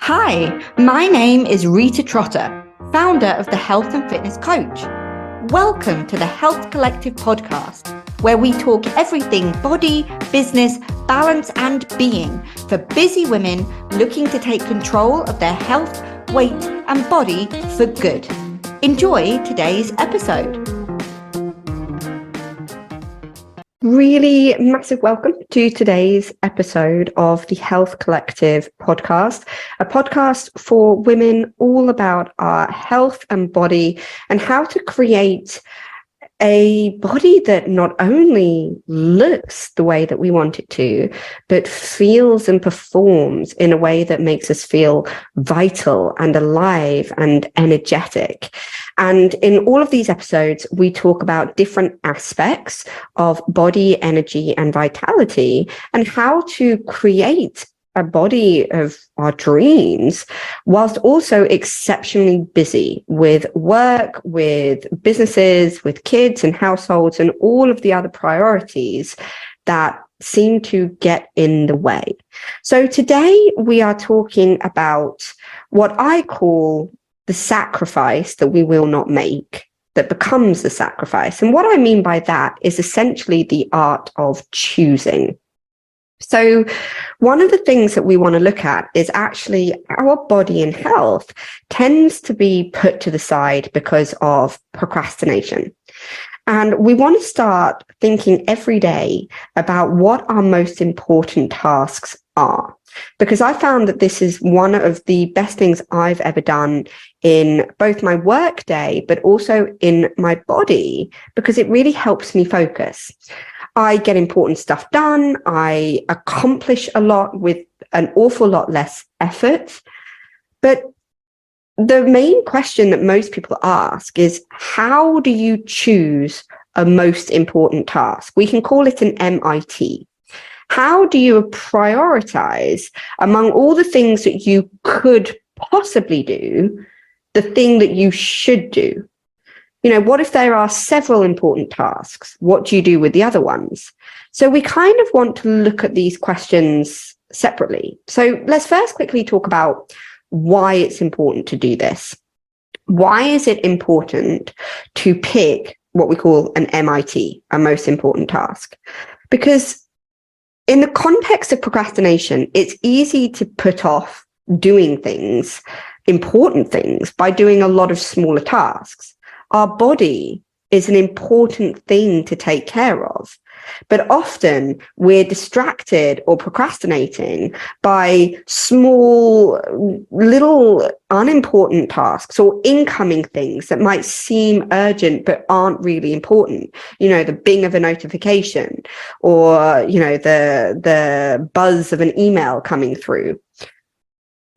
Hi, my name is Rita Trotter, founder of the Health and Fitness Coach. Welcome to the Health Collective podcast, where we talk everything body, business, balance, and being for busy women looking to take control of their health, weight, and body for good. Enjoy today's episode. Really massive welcome to today's episode of the Health Collective podcast, a podcast for women all about our health and body and how to create a body that not only looks the way that we want it to, but feels and performs in a way that makes us feel vital and alive and energetic. And in all of these episodes, we talk about different aspects of body, energy, and vitality and how to create a body of our dreams, whilst also exceptionally busy with work, with businesses, with kids and households, and all of the other priorities that seem to get in the way. So today we are talking about what I call the sacrifice that we will not make, that becomes the sacrifice. And what I mean by that is essentially the art of choosing. So one of the things that we want to look at is actually our body and health tends to be put to the side because of procrastination. And we want to start thinking every day about what our most important tasks are. Because I found that this is one of the best things I've ever done in both my work day, but also in my body, because it really helps me focus. I get important stuff done. I accomplish a lot with an awful lot less effort. But the main question that most people ask is, how do you choose a most important task? We can call it an MIT. How do you prioritize among all the things that you could possibly do, the thing that you should do? You know, what if there are several important tasks? What do you do with the other ones? So we kind of want to look at these questions separately. So let's first quickly talk about why it's important to do this. Why is it important to pick what we call an MIT, a most important task? Because in the context of procrastination, it's easy to put off doing things, important things, by doing a lot of smaller tasks. Our body is an important thing to take care of, but often we're distracted or procrastinating by small, little unimportant tasks or incoming things that might seem urgent but aren't really important. You know, the bing of a notification, or, you know, the buzz of an email coming through.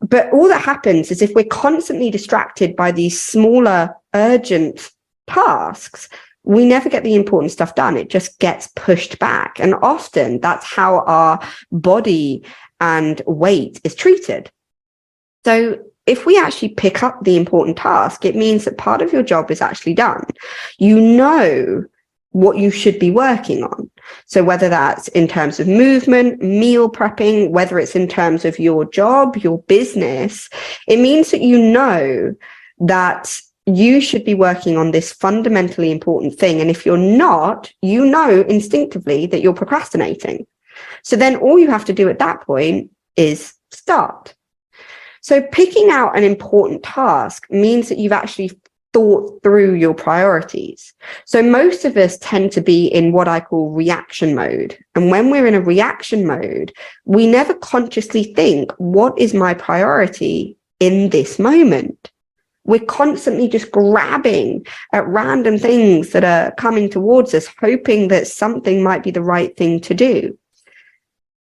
But all that happens is if we're constantly distracted by these smaller, urgent tasks, we never get the important stuff done. It just gets pushed back. And often that's how our body and weight is treated. So if we actually pick up the important task, it means that part of your job is actually done. You know what you should be working on. So whether that's in terms of movement, meal prepping, whether it's in terms of your job, your business, it means that you know that you should be working on this fundamentally important thing. And if you're not, you know instinctively that you're procrastinating. So then all you have to do at that point is start. So picking out an important task means that you've actually thought through your priorities. So most of us tend to be in what I call reaction mode. And when we're in a reaction mode, we never consciously think, what is my priority in this moment? We're constantly just grabbing at random things that are coming towards us, hoping that something might be the right thing to do.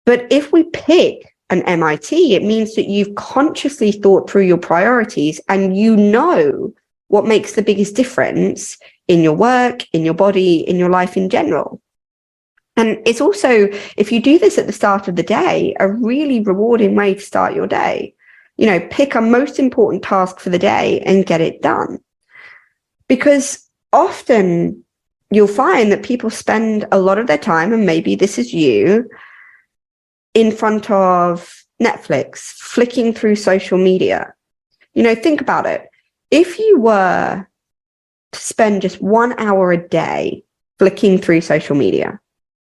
But if we pick an MIT, it means that you've consciously thought through your priorities and you know what makes the biggest difference in your work, in your body, in your life in general. And it's also, if you do this at the start of the day, a really rewarding way to start your day. You know, pick a most important task for the day and get it done. Because often you'll find that people spend a lot of their time, and maybe this is you, in front of Netflix, flicking through social media. Think about it. If you were to spend just 1 hour a day flicking through social media,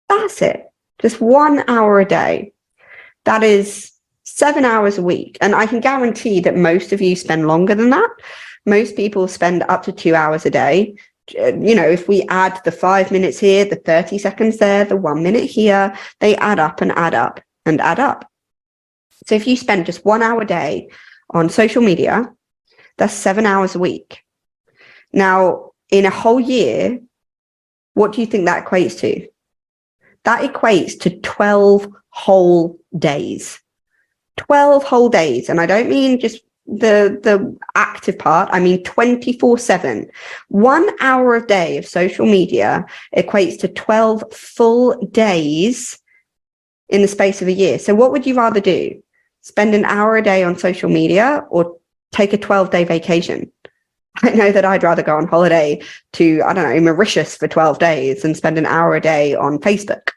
that's it. Just 1 hour a day. That is 7 hours a week. And I can guarantee that most of you spend longer than that. Most people spend up to 2 hours a day. If we add the 5 minutes here, the 30 seconds there, the 1 minute here, they add up and add up and add up. So if you spend just 1 hour a day on social media, that's 7 hours a week. Now, in a whole year, what do you think that equates to? That equates to 12 whole days. 12 whole days. And I don't mean just the active part. I mean 24/7. 1 hour a day of social media equates to 12 full days in the space of a year. So what would you rather do? Spend an hour a day on social media or take a 12-day vacation? I know that I'd rather go on holiday to, Mauritius for 12 days and spend an hour a day on Facebook.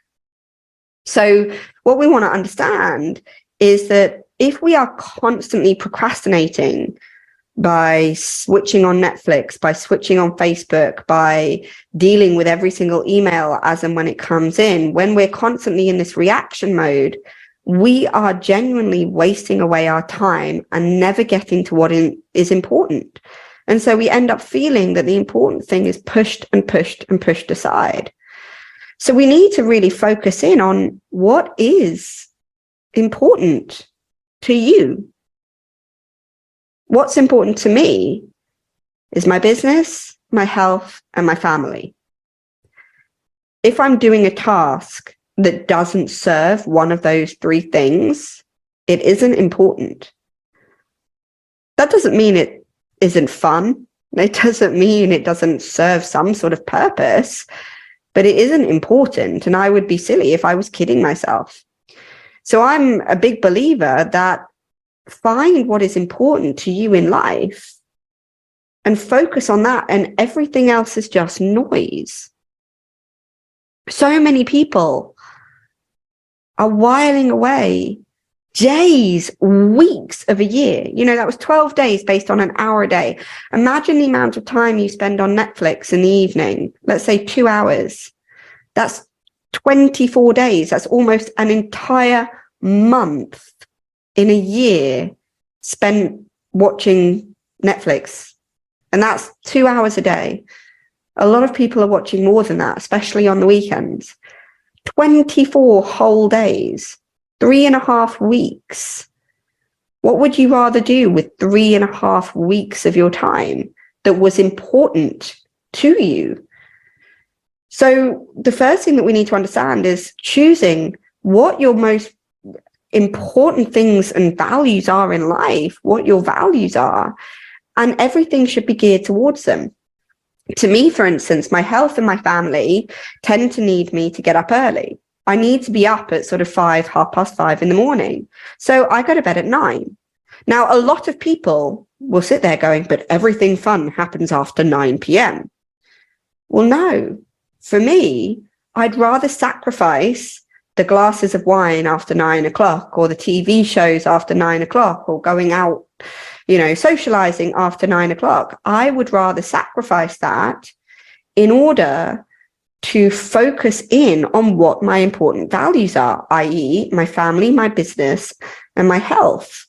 So what we want to understand is that if we are constantly procrastinating by switching on Netflix, by switching on Facebook, by dealing with every single email as and when it comes in, when we're constantly in this reaction mode, we are genuinely wasting away our time and never getting to what is important. And so we end up feeling that the important thing is pushed and pushed and pushed aside. So we need to really focus in on what is important to you. What's important to me is my business, my health, and my family. If I'm doing a task that doesn't serve one of those three things, it isn't important. That doesn't mean it isn't fun. It doesn't mean it doesn't serve some sort of purpose, but it isn't important. And I would be silly if I was kidding myself. So I'm a big believer that find what is important to you in life and focus on that, and everything else is just noise. So many people are whiling away days, weeks of a year. That was 12 days based on an hour a day. Imagine the amount of time you spend on Netflix in the evening. Let's say 2 hours. That's 24 days. That's almost an entire month in a year spent watching Netflix. And that's 2 hours a day. A lot of people are watching more than that, especially on the weekends. 24 whole days. 3.5 weeks. What would you rather do with 3.5 weeks of your time that was important to you? So the first thing that we need to understand is choosing what your most important things and values are in life, what your values are, and everything should be geared towards them. To me, for instance, my health and my family tend to need me to get up early. I need to be up at sort of 5:30 in the morning. So I go to bed at 9. Now, a lot of people will sit there going, but everything fun happens after 9 p.m. Well, no. For me, I'd rather sacrifice the glasses of wine after 9 o'clock, or the TV shows after 9 o'clock, or going out, socializing after 9 o'clock. I would rather sacrifice that in order to focus in on what my important values are, i.e. my family, my business, and my health.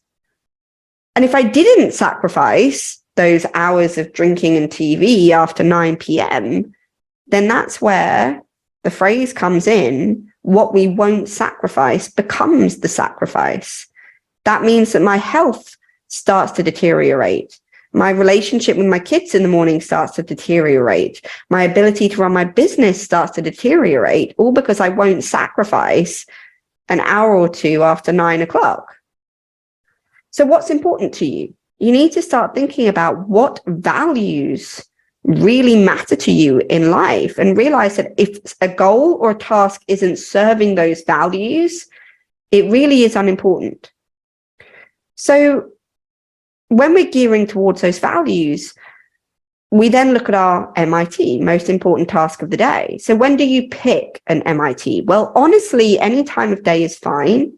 And if I didn't sacrifice those hours of drinking and TV after 9 p.m., then that's where the phrase comes in, what we won't sacrifice becomes the sacrifice. That means that my health starts to deteriorate. My relationship with my kids in the morning starts to deteriorate. My ability to run my business starts to deteriorate, all because I won't sacrifice an hour or two after 9 o'clock. So what's important to you? You need to start thinking about what values really matter to you in life, and realize that if a goal or a task isn't serving those values, it really is unimportant. So when we're gearing towards those values, we then look at our MIT, most important task of the day. So when do you pick an MIT? Well, honestly, any time of day is fine.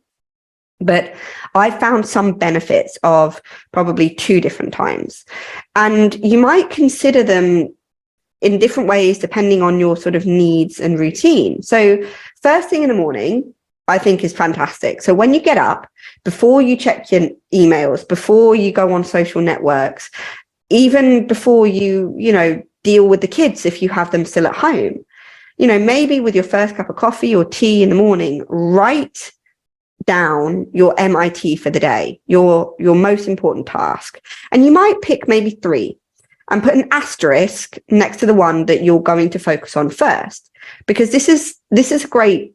But I found some benefits of probably 2 different times. And you might consider them in different ways depending on your sort of needs and routine. So first thing in the morning, I think is fantastic. So when you get up, before you check your emails, before you go on social networks, even before you deal with the kids, if you have them still at home, maybe with your first cup of coffee or tea in the morning, write down your MIT for the day, your most important task. And you might pick maybe 3 and put an asterisk next to the one that you're going to focus on first, because this is a great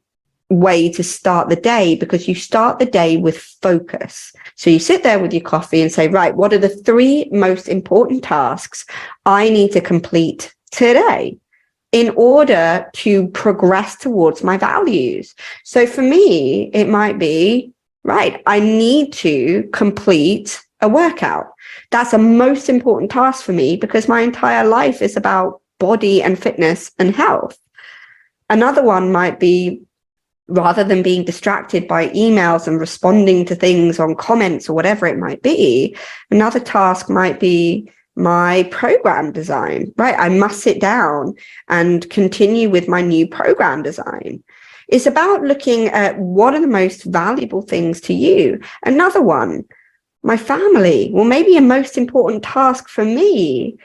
way to start the day, because you start the day with focus. So you sit there with your coffee and say, right, what are the 3 most important tasks I need to complete today in order to progress towards my values? So for me, it might be, right, I need to complete a workout. That's a most important task for me because my entire life is about body and fitness and health. Another one might be, rather than being distracted by emails and responding to things on comments or whatever it might be, another task might be my program design, right? I must sit down and continue with my new program design. It's about looking at what are the most valuable things to you. Another one, my family. Well, maybe a most important task for me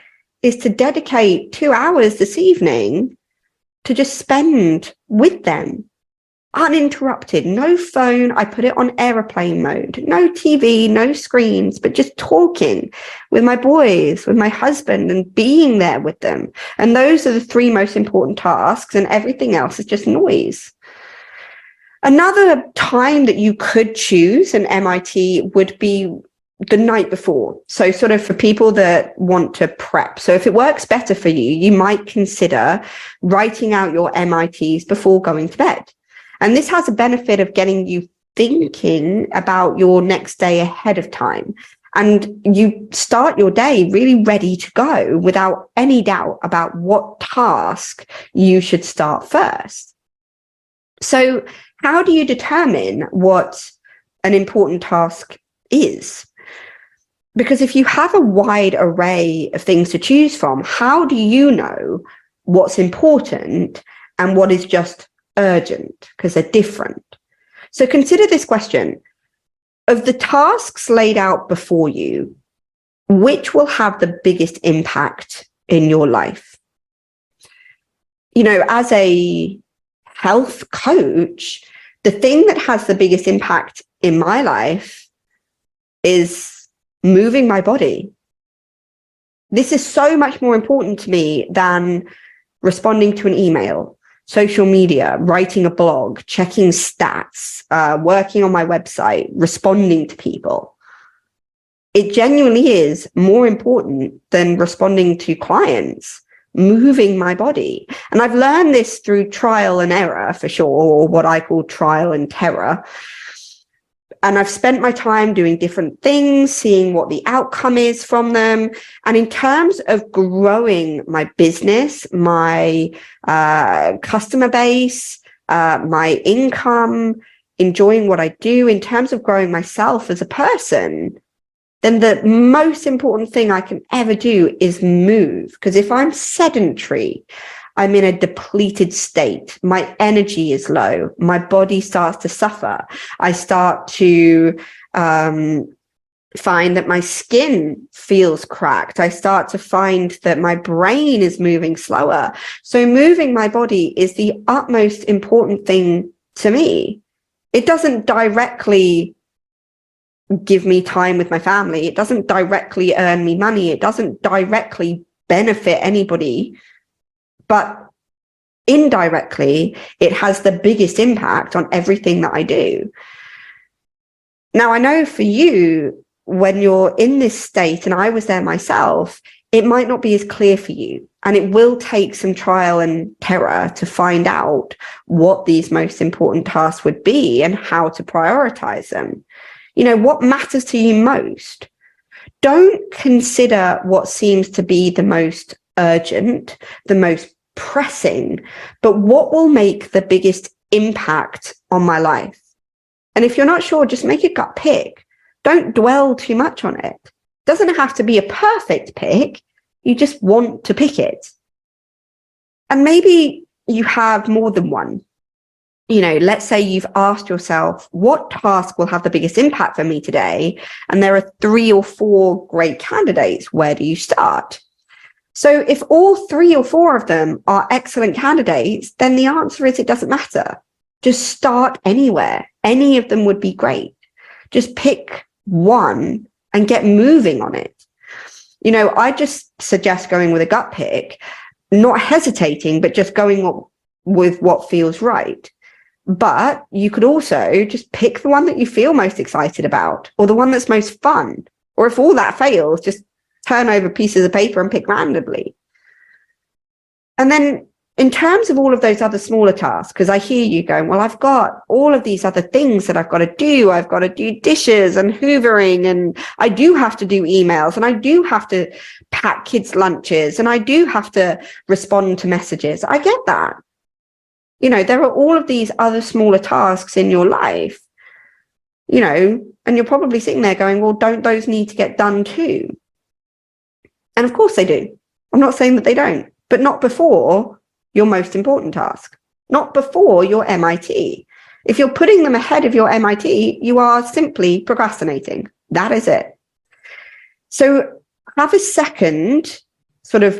is to dedicate 2 hours this evening to just spend with them, uninterrupted, no phone. I put it on airplane mode, no TV, no screens, but just talking with my boys, with my husband, and being there with them. And those are the 3 most important tasks, and everything else is just noise. Another time that you could choose an MIT would be the night before. So sort of for people that want to prep. So if it works better for you, you might consider writing out your MITs before going to bed. And this has a benefit of getting you thinking about your next day ahead of time. And you start your day really ready to go without any doubt about what task you should start first. So how do you determine what an important task is? Because if you have a wide array of things to choose from, how do you know what's important and what is just urgent? Because they're different. So consider this question. Of the tasks laid out before you, which will have the biggest impact in your life? As a health coach, the thing that has the biggest impact in my life is moving my body. This is so much more important to me than responding to an email, social media, writing a blog, checking stats, working on my website, responding to people. It genuinely is more important than responding to clients, moving my body. And I've learned this through trial and error, for sure, or what I call trial and terror. And I've spent my time doing different things, seeing what the outcome is from them. And in terms of growing my business, my customer base, my income, enjoying what I do, in terms of growing myself as a person, then the most important thing I can ever do is move. Because if I'm sedentary, I'm in a depleted state. My energy is low. My body starts to suffer. I start to find that my skin feels cracked. I start to find that my brain is moving slower. So moving my body is the utmost important thing to me. It doesn't directly give me time with my family. It doesn't directly earn me money. It doesn't directly benefit anybody. But indirectly, it has the biggest impact on everything that I do. Now, I know for you, when you're in this state, and I was there myself, it might not be as clear for you. And it will take some trial and terror to find out what these most important tasks would be and how to prioritize them. What matters to you most? Don't consider what seems to be the most urgent, the most pressing, but what will make the biggest impact on my life? And if you're not sure, just make a gut pick. Don't dwell too much on it. It doesn't have to be a perfect pick. You just want to pick it. And maybe you have more than one. Let's say you've asked yourself, what task will have the biggest impact for me today? And there are 3 or 4 great candidates. Where do you start? So if all 3 or 4 of them are excellent candidates, then the answer is it doesn't matter. Just start anywhere. Any of them would be great. Just pick one and get moving on it. I just suggest going with a gut pick, not hesitating, but just going with what feels right. But you could also just pick the one that you feel most excited about, or the one that's most fun. Or if all that fails, just turn over pieces of paper and pick randomly. And then in terms of all of those other smaller tasks, because I hear you going, well, I've got all of these other things that I've got to do. I've got to do dishes and hoovering, and I do have to do emails, and I do have to pack kids' lunches, and I do have to respond to messages. I get that. There are all of these other smaller tasks in your life, and you're probably sitting there going, well, don't those need to get done too? And of course they do. I'm not saying that they don't, but not before your most important task, not before your MIT. If you're putting them ahead of your MIT, you are simply procrastinating. That is it. So have a second sort of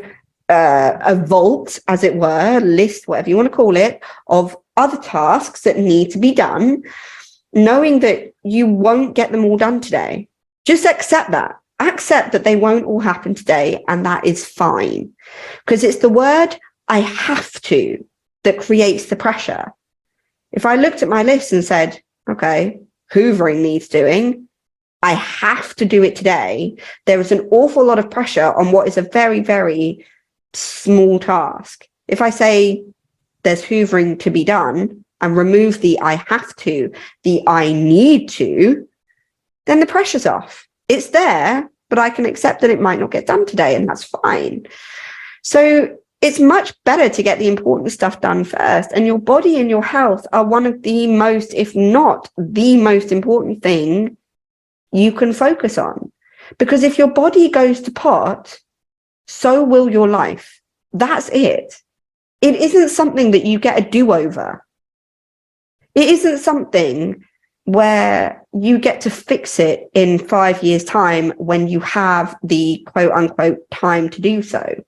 a vault, as it were, list, whatever you want to call it, of other tasks that need to be done, knowing that you won't get them all done today. Just accept that. Accept that they won't all happen today, and that is fine. Because it's the word I have to that creates the pressure. If I looked at my list and said, okay, hoovering needs doing, I have to do it today, there is an awful lot of pressure on what is a very, very small task. If I say there's hoovering to be done and remove the I have to, the I need to, then the pressure's off. It's there, but I can accept that it might not get done today, and that's fine. So it's much better to get the important stuff done first. And your body and your health are one of the most, if not the most important thing you can focus on. Because if your body goes to pot, so will your life. That's it. It isn't something that you get a do-over. It isn't something where you get to fix it in 5 years' time when you have the quote-unquote time to do so.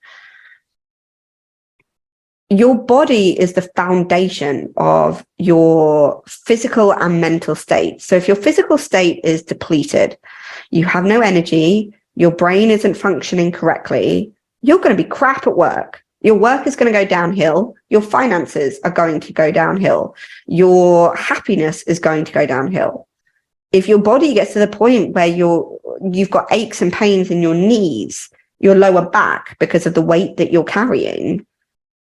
Your body is the foundation of your physical and mental state. So if your physical state is depleted, you have no energy, your brain isn't functioning correctly, you're going to be crap at work. Your work is going to go downhill. Your finances are going to go downhill. Your happiness is going to go downhill. If your body gets to the point where you've got aches and pains in your knees, your lower back because of the weight that you're carrying,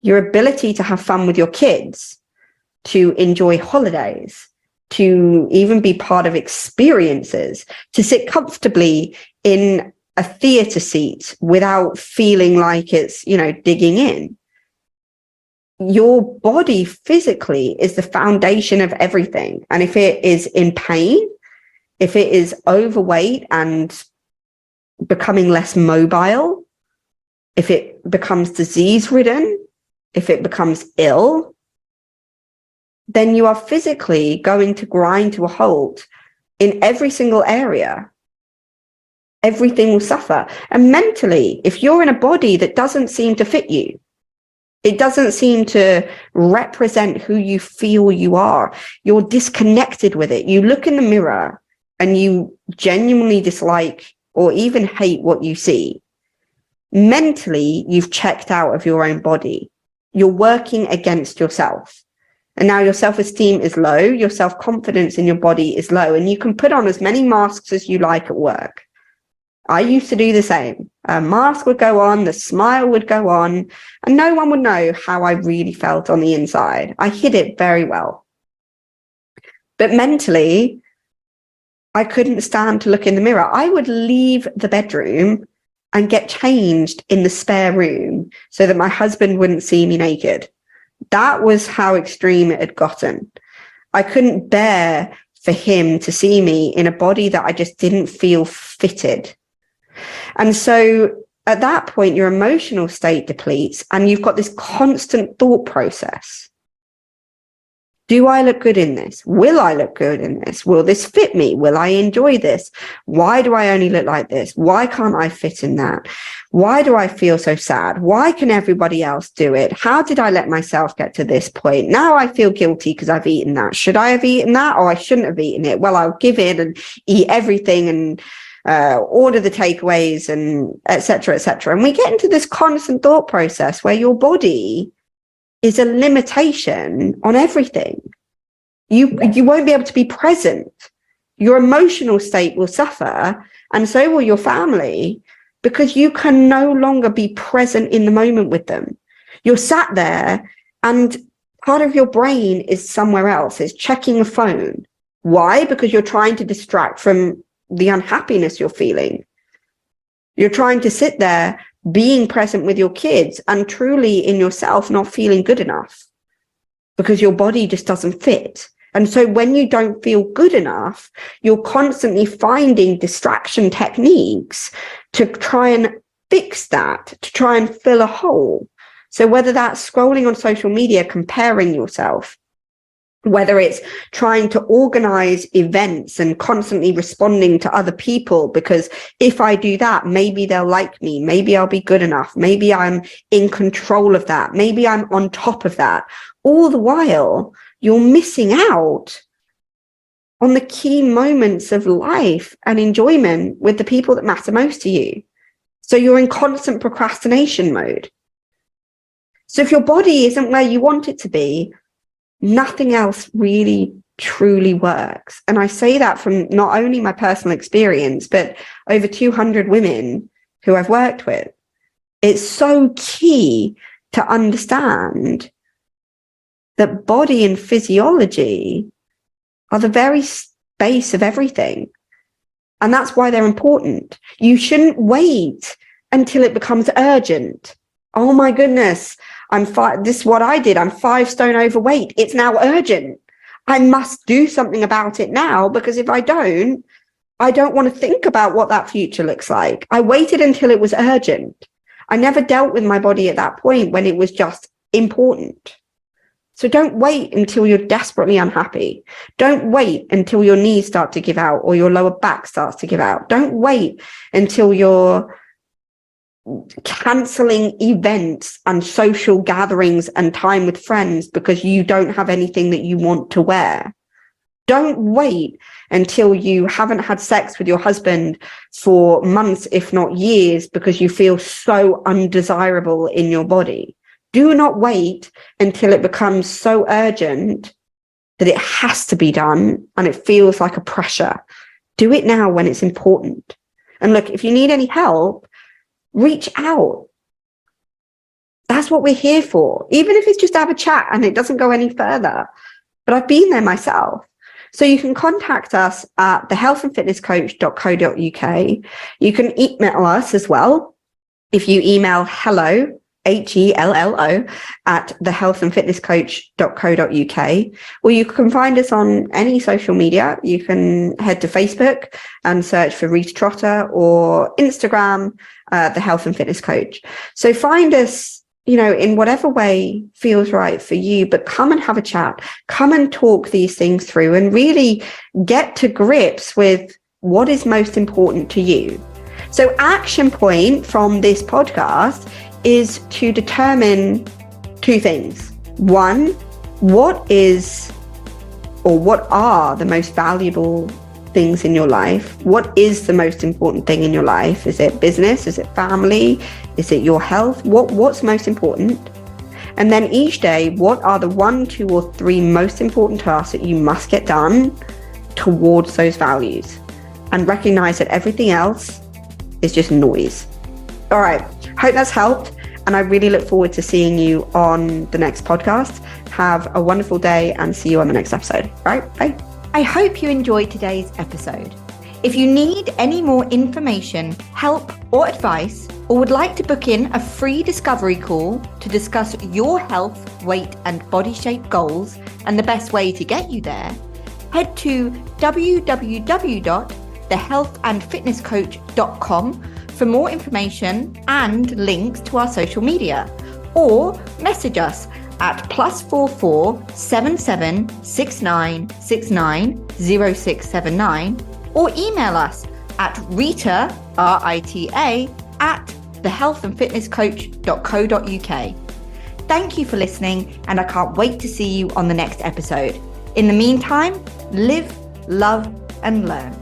your ability to have fun with your kids, to enjoy holidays, to even be part of experiences, to sit comfortably in a theatre seat without feeling like it's, digging in. Your body physically is the foundation of everything. And if it is in pain, if it is overweight and becoming less mobile, if it becomes disease-ridden, if it becomes ill, then you are physically going to grind to a halt in every single area. Everything will suffer. And mentally, if you're in a body that doesn't seem to fit you, it doesn't seem to represent who you feel you are, you're disconnected with it. You look in the mirror and you genuinely dislike or even hate what you see. Mentally, you've checked out of your own body. You're working against yourself. And now your self-esteem is low, your self-confidence in your body is low, and you can put on as many masks as you like at work. I used to do the same. A mask would go on, the smile would go on, and no one would know how I really felt on the inside. I hid it very well. But mentally, I couldn't stand to look in the mirror. I would leave the bedroom and get changed in the spare room so that my husband wouldn't see me naked. That was how extreme it had gotten. I couldn't bear for him to see me in a body that I just didn't feel fitted. And so at that point, your emotional state depletes and you've got this constant thought process. Do I look good in this? Will I look good in this? Will this fit me? Will I enjoy this? Why do I only look like this? Why can't I fit in that? Why do I feel so sad? Why can everybody else do it? How did I let myself get to this point? Now I feel guilty because I've eaten that. Should I have eaten that? Or I shouldn't have eaten it? Well, I'll give in and eat everything and order the takeaways and et cetera, et cetera. And we get into this constant thought process where your body is a limitation on everything. You won't be able to be present. Your emotional state will suffer, and so will your family, because you can no longer be present in the moment with them. You're sat there and part of your brain is somewhere else. It's checking a phone. Why? Because you're trying to distract from the unhappiness you're feeling. You're trying to sit there being present with your kids and truly in yourself not feeling good enough because your body just doesn't fit. And so when you don't feel good enough, you're constantly finding distraction techniques to try and fix that, to try and fill a hole. So whether that's scrolling on social media, comparing yourself, whether it's trying to organize events and constantly responding to other people, because if I do that, maybe they'll like me, maybe I'll be good enough, maybe I'm in control of that, maybe I'm on top of that. All the while, you're missing out on the key moments of life and enjoyment with the people that matter most to you. So you're in constant procrastination mode. So if your body isn't where you want it to be, nothing else really truly works. And I say that from not only my personal experience, but over 200 women who I've worked with. It's so key to understand that body and physiology are the very base of everything. And that's why they're important. You shouldn't wait until it becomes urgent. Oh my goodness, this is what I did. I'm 5 stone overweight. It's now urgent. I must do something about it now, because if I don't want to think about what that future looks like. I waited until it was urgent. I never dealt with my body at that point when it was just important. So don't wait until you're desperately unhappy. Don't wait until your knees start to give out or your lower back starts to give out. Don't wait until you're cancelling events and social gatherings and time with friends because you don't have anything that you want to wear. Don't wait until you haven't had sex with your husband for months, if not years, because you feel so undesirable in your body. Do not wait until it becomes so urgent that it has to be done and it feels like a pressure. Do it now when it's important. And look, if you need any help, reach out. That's what we're here for. Even if it's just to have a chat and it doesn't go any further. But I've been there myself. So you can contact us at thehealthandfitnesscoach.co.uk. You can email us as well. If you email hello, HELLO, at thehealthandfitnesscoach.co.uk, or you can find us on any social media. You can head to Facebook and search for Rita Trotter, or Instagram, The Health and Fitness Coach. So find us, in whatever way feels right for you, but come and have a chat, come and talk these things through and really get to grips with what is most important to you. So action point from this podcast is to determine 2 things. 1, what are the most valuable things in your life? What is the most important thing in your life? Is it business? Is it family? Is it your health? What's most important? And then each day, what are the 1, 2, or 3 most important tasks that you must get done towards those values? And recognize that everything else is just noise. All right. Hope that's helped. And I really look forward to seeing you on the next podcast. Have a wonderful day and see you on the next episode. All right. Bye. I hope you enjoyed today's episode. If you need any more information, help, or advice, or would like to book in a free discovery call to discuss your health, weight, and body shape goals and the best way to get you there, head to www.thehealthandfitnesscoach.com for more information and links to our social media, or message us at +44 77 69 69 0679, or email us at Rita, RITA, at thehealthandfitnesscoach.co.uk. Thank you for listening, and I can't wait to see you on the next episode. In the meantime, live, love, and learn.